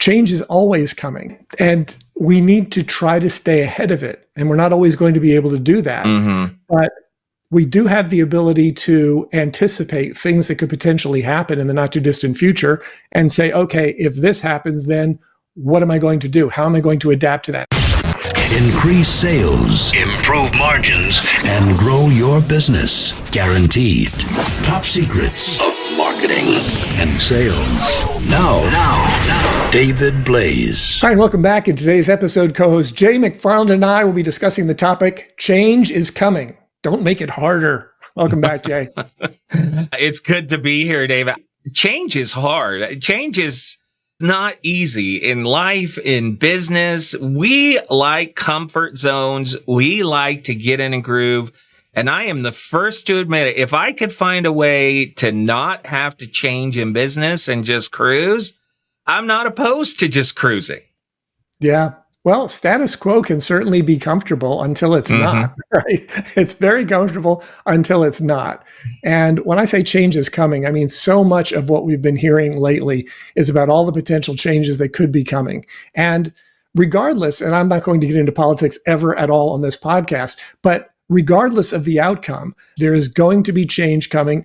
change is always coming, and we need to try to stay ahead of it. And we're not always going to be able to do that. But we do have the ability to anticipate things that could potentially happen in the not too distant future and say, okay, if this happens, then what am I going to do? How am I going to adapt to that? Increase sales, improve margins, and grow your business. Guaranteed. Top secrets of marketing and sales. Now, David Blaise. Hi, and welcome back. In today's episode, co-host Jay McFarland and I will be discussing the topic, Change is Coming. Don't make it harder. Welcome back, Jay. It's good to be here, David. Change is hard. Change is not easy in life, in business. We like comfort zones. We like to get in a groove. And I am the first to admit it. If I could find a way to not have to change in business and just cruise, I'm not opposed to just cruising. Yeah. Well, status quo can certainly be comfortable until it's not, right? It's very comfortable until it's not. And when I say change is coming, I mean, so much of what we've been hearing lately is about all the potential changes that could be coming. And regardless, and I'm not going to get into politics ever at all on this podcast, but regardless of the outcome, there is going to be change coming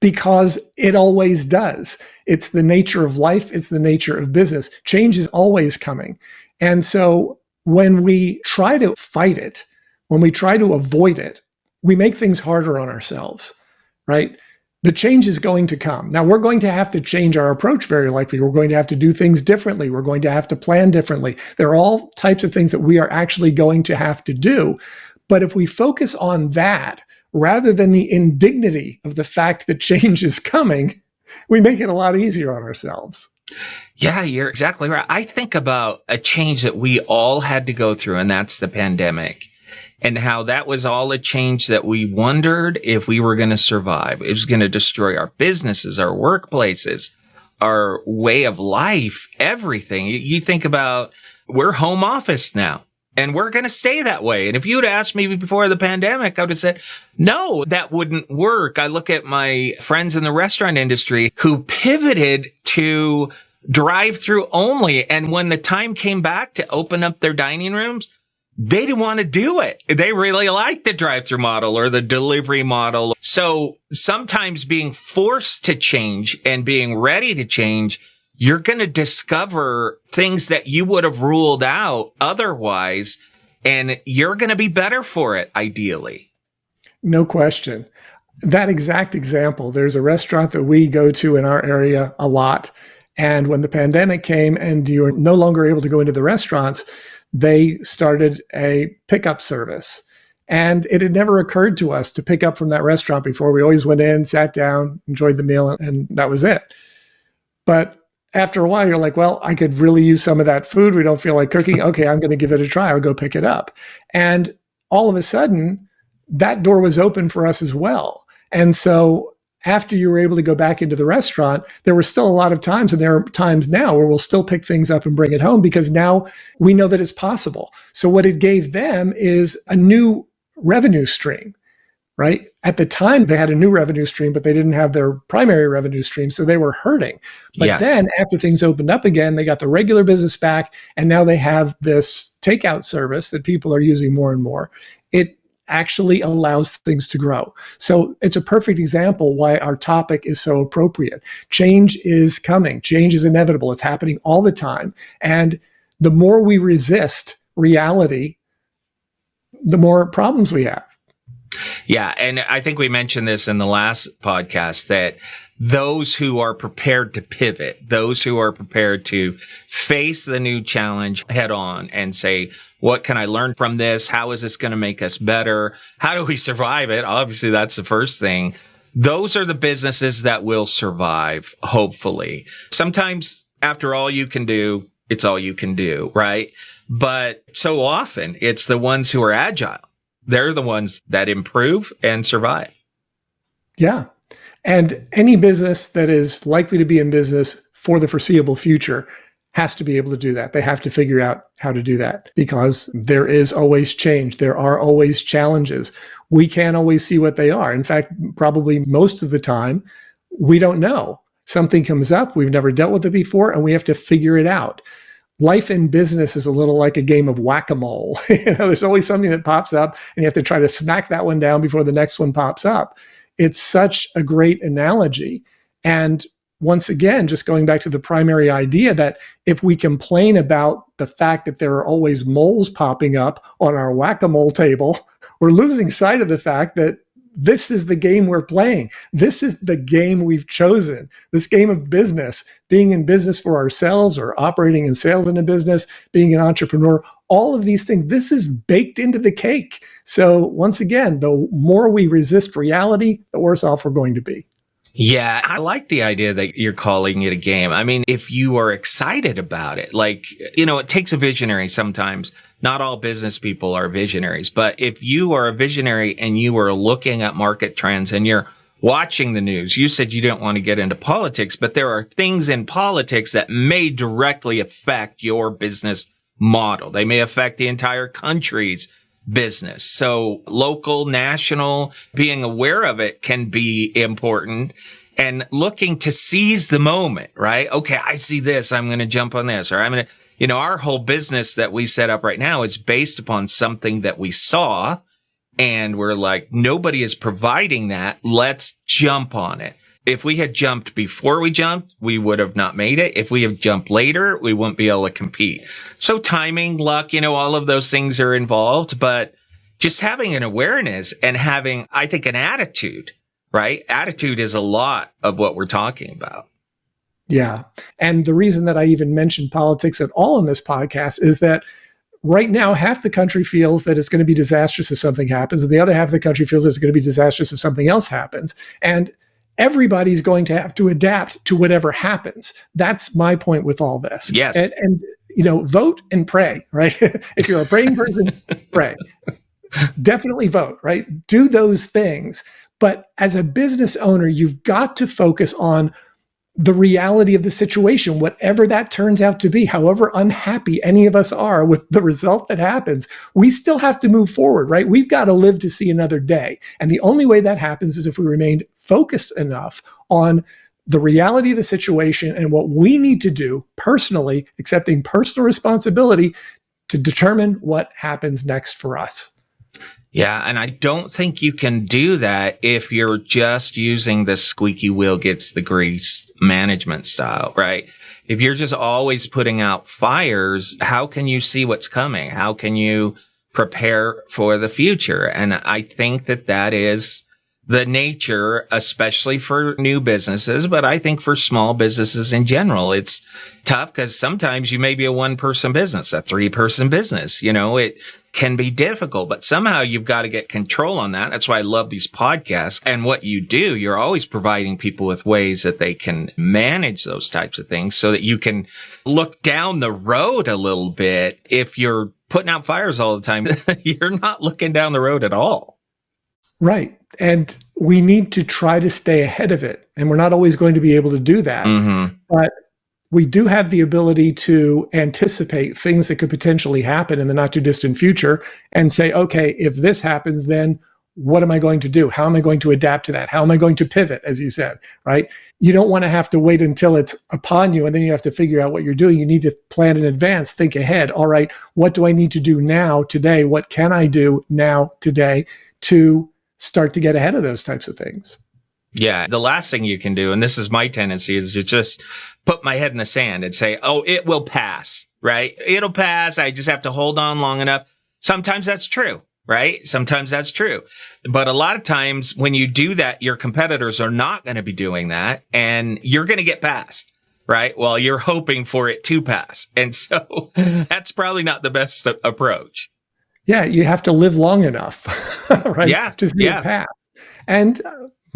because it always does. It's the nature of life. It's the nature of business. Change is always coming. And so when we try to fight it, when we try to avoid it, we make things harder on ourselves, right? The change is going to come. Now, we're going to have to change our approach very likely. We're going to have to do things differently. We're going to have to plan differently. There are all types of things that we are actually going to have to do. But if we focus on that, rather than the indignity of the fact that change is coming, we make it a lot easier on ourselves. Yeah, you're exactly right. I think about a change that we all had to go through, and that's the pandemic, and how that was all a change that we wondered if we were going to survive. It was going to destroy our businesses, our workplaces, our way of life, everything. You think about, we're home office now. And we're going to stay that way. And if you'd asked me before the pandemic, I would have said, no, that wouldn't work. I look at my friends in the restaurant industry who pivoted to drive-through only. And when the time came back to open up their dining rooms, they didn't want to do it. They really liked the drive-through model or the delivery model. So sometimes being forced to change and being ready to change, you're going to discover things that you would have ruled out otherwise, and you're going to be better for it, ideally. No question. That exact example, there's a restaurant that we go to in our area a lot. And when the pandemic came and you were no longer able to go into the restaurants, they started a pickup service. And it had never occurred to us to pick up from that restaurant before. We always went in, sat down, enjoyed the meal, and that was it. But after a while, you're like, well, I could really use some of that food. We don't feel like cooking. Okay, I'm going to give it a try. I'll go pick it up. And all of a sudden, that door was open for us as well. And so after you were able to go back into the restaurant, there were still a lot of times, and there are times now where we'll still pick things up and bring it home because now we know that it's possible. So what it gave them is a new revenue stream. Right? At the time, they had a new revenue stream, but they didn't have their primary revenue stream, so they were hurting. But then after things opened up again, they got the regular business back, and now they have this takeout service that people are using more and more. It actually allows things to grow. So it's a perfect example why our topic is so appropriate. Change is coming. Change is inevitable. It's happening all the time. And the more we resist reality, the more problems we have. Yeah. And I think we mentioned this in the last podcast that those who are prepared to pivot, those who are prepared to face the new challenge head on and say, what can I learn from this? How is this going to make us better? How do we survive it? Obviously, that's the first thing. Those are the businesses that will survive, hopefully. Sometimes after all you can do, it's all you can do, right? But so often it's the ones who are agile. They're the ones that improve and survive. Yeah. And any business that is likely to be in business for the foreseeable future has to be able to do that. They have to figure out how to do that because there is always change. There are always challenges. We can't always see what they are. In fact, probably most of the time, we don't know. Something comes up, we've never dealt with it before, and we have to figure it out. Life in business is a little like a game of whack-a-mole. There's always something that pops up, and you have to try to smack that one down before the next one pops up. It's such a great analogy. And once again, just going back to the primary idea that if we complain about the fact that there are always moles popping up on our whack-a-mole table, we're losing sight of the fact that this is the game we're playing. This is the game we've chosen. This game of business, being in business for ourselves or operating in sales in a business, being an entrepreneur, all of these things, this is baked into the cake. So once again, the more we resist reality, the worse off we're going to be. Yeah, I like the idea that you're calling it a game. I mean, if you are excited about it, like, it takes a visionary sometimes. Not all business people are visionaries, but if you are a visionary and you are looking at market trends and you're watching the news, you said you don't want to get into politics, but there are things in politics that may directly affect your business model. They may affect the entire country's business. So local, national, being aware of it can be important, and looking to seize the moment, right? Okay, I see this, I'm going to jump on this, or I'm going to, our whole business that we set up right now is based upon something that we saw, and we're like, nobody is providing that. Let's jump on it. If we had jumped before we jumped, we would have not made it. If we have jumped later, we wouldn't be able to compete. So timing, luck, all of those things are involved, but just having an awareness and having, I think, an attitude, right? Attitude is a lot of what we're talking about. Yeah. And the reason that I even mentioned politics at all in this podcast is that right now, half the country feels that it's going to be disastrous if something happens, and the other half of the country feels it's going to be disastrous if something else happens. And everybody's going to have to adapt to whatever happens. That's my point with all this. Yes. And vote and pray, right? If you're a praying person, pray. Definitely vote, right? Do those things. But as a business owner, you've got to focus on the reality of the situation, whatever that turns out to be, however unhappy any of us are with the result that happens, we still have to move forward, right? We've got to live to see another day. And the only way that happens is if we remain focused enough on the reality of the situation and what we need to do personally, accepting personal responsibility to determine what happens next for us. Yeah, and I don't think you can do that if you're just using the squeaky wheel gets the grease management style, right? If you're just always putting out fires, how can you see what's coming? How can you prepare for the future? And I think that is the nature, especially for new businesses, but I think for small businesses in general. It's tough because sometimes you may be a one-person business, a three-person business. It can be difficult, but somehow you've got to get control on that. That's why I love these podcasts. And what you do, you're always providing people with ways that they can manage those types of things so that you can look down the road a little bit. If you're putting out fires all the time, you're not looking down the road at all. Right. And we need to try to stay ahead of it. And we're not always going to be able to do that. Mm-hmm. But we do have the ability to anticipate things that could potentially happen in the not too distant future and say, okay, if this happens, then what am I going to do? How am I going to adapt to that? How am I going to pivot, as you said, right? You don't want to have to wait until it's upon you and then you have to figure out what you're doing. You need to plan in advance, think ahead. All right, what do I need to do now, today? What can I do now, today, to start to get ahead of those types of things? Yeah, the last thing you can do, and this is my tendency, is to just put my head in the sand and say, oh, it will pass, right? It'll pass. I just have to hold on long enough. Sometimes that's true, right? Sometimes that's true. But a lot of times when you do that, your competitors are not going to be doing that and you're going to get past, right? Well, you're hoping for it to pass. And so that's probably not the best approach. Yeah, you have to live long enough, right? Yeah. To see it pass. And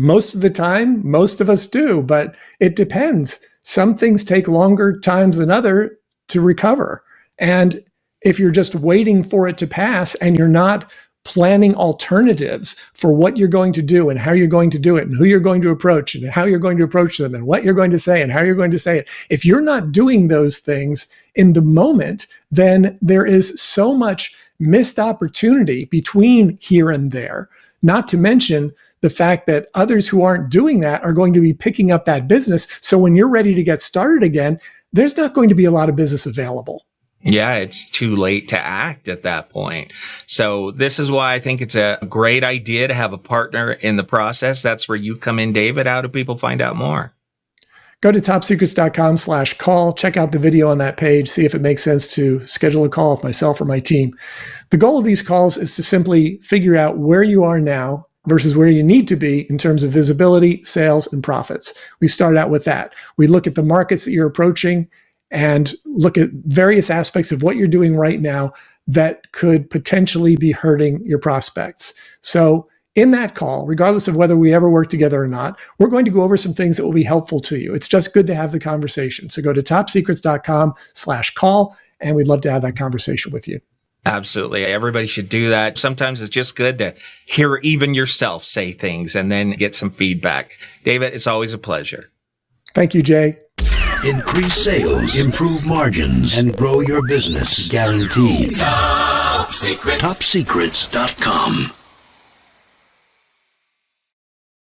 most of the time, most of us do, but it depends. Some things take longer times than others to recover. And if you're just waiting for it to pass and you're not planning alternatives for what you're going to do and how you're going to do it and who you're going to approach and how you're going to approach them and what you're going to say and how you're going to say it, if you're not doing those things in the moment, then there is so much missed opportunity between here and there. Not to mention the fact that others who aren't doing that are going to be picking up that business. So when you're ready to get started again, there's not going to be a lot of business available. Yeah, it's too late to act at that point. So this is why I think it's a great idea to have a partner in the process. That's where you come in, David. How do people find out more? Go to topsecrets.com/call. Check out the video on that page. See if it makes sense to schedule a call with myself or my team. The goal of these calls is to simply figure out where you are now versus where you need to be in terms of visibility, sales, and profits. We start out with that. We look at the markets that you're approaching and look at various aspects of what you're doing right now that could potentially be hurting your prospects. So in that call, regardless of whether we ever work together or not, we're going to go over some things that will be helpful to you. It's just good to have the conversation. So go to topsecrets.com/call, and we'd love to have that conversation with you. Absolutely. Everybody should do that. Sometimes it's just good to hear even yourself say things and then get some feedback. David, it's always a pleasure. Thank you, Jay. Increase sales, improve margins, and grow your business. Guaranteed. Top Secrets. TopSecrets.com.